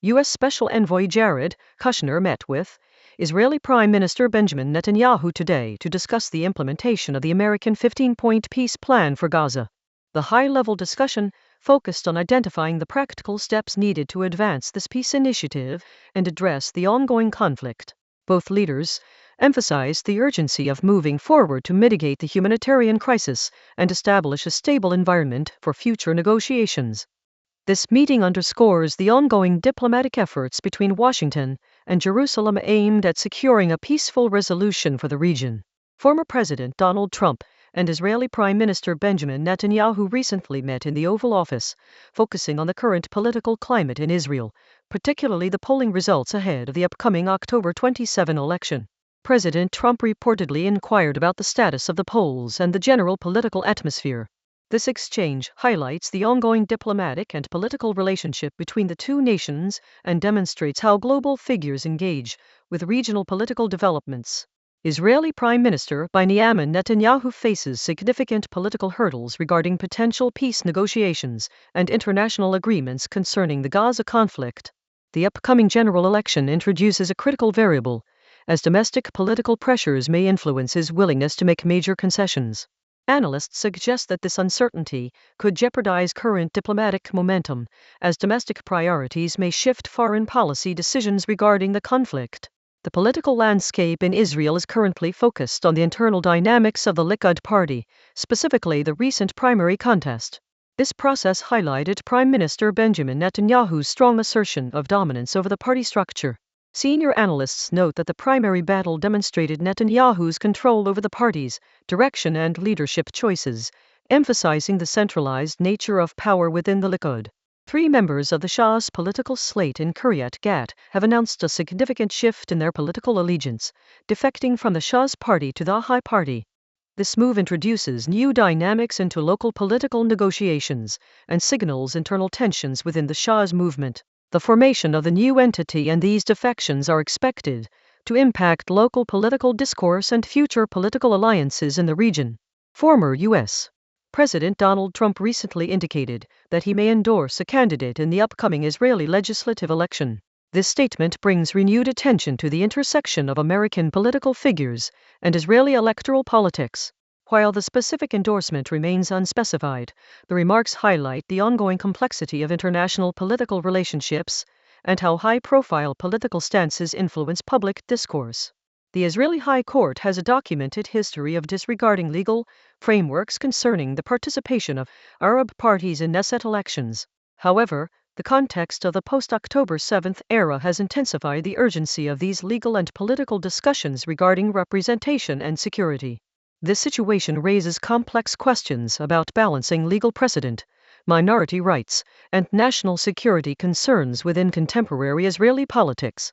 U.S. Special Envoy Jared Kushner met with Israeli Prime Minister Benjamin Netanyahu today to discuss the implementation of the American 15-point peace plan for Gaza. The high-level discussion focused on identifying the practical steps needed to advance this peace initiative and address the ongoing conflict. Both leaders emphasized the urgency of moving forward to mitigate the humanitarian crisis and establish a stable environment for future negotiations. This meeting underscores the ongoing diplomatic efforts between Washington and Jerusalem aimed at securing a peaceful resolution for the region. Former President Donald Trump and Israeli Prime Minister Benjamin Netanyahu recently met in the Oval Office, focusing on the current political climate in Israel, particularly the polling results ahead of the upcoming October 27 election. President Trump reportedly inquired about the status of the polls and the general political atmosphere. This exchange highlights the ongoing diplomatic and political relationship between the two nations and demonstrates how global figures engage with regional political developments. Israeli Prime Minister Benjamin Netanyahu faces significant political hurdles regarding potential peace negotiations and international agreements concerning the Gaza conflict. The upcoming general election introduces a critical variable, as domestic political pressures may influence his willingness to make major concessions. Analysts suggest that this uncertainty could jeopardize current diplomatic momentum, as domestic priorities may shift foreign policy decisions regarding the conflict. The political landscape in Israel is currently focused on the internal dynamics of the Likud party, specifically the recent primary contest. This process highlighted Prime Minister Benjamin Netanyahu's strong assertion of dominance over the party structure. Senior analysts note that the primary battle demonstrated Netanyahu's control over the party's direction and leadership choices, emphasizing the centralized nature of power within the Likud. 3 members of the Shah's political slate in Kiryat Gat have announced a significant shift in their political allegiance, defecting from the Shah's party to the High Party. This move introduces new dynamics into local political negotiations and signals internal tensions within the Shah's movement. The formation of the new entity and these defections are expected to impact local political discourse and future political alliances in the region. Former U.S. President Donald Trump recently indicated that he may endorse a candidate in the upcoming Israeli legislative election. This statement brings renewed attention to the intersection of American political figures and Israeli electoral politics. While the specific endorsement remains unspecified, the remarks highlight the ongoing complexity of international political relationships and how high-profile political stances influence public discourse. The Israeli High Court has a documented history of disregarding legal frameworks concerning the participation of Arab parties in Knesset elections. However, the context of the post-October 7 era has intensified the urgency of these legal and political discussions regarding representation and security. This situation raises complex questions about balancing legal precedent, minority rights, and national security concerns within contemporary Israeli politics.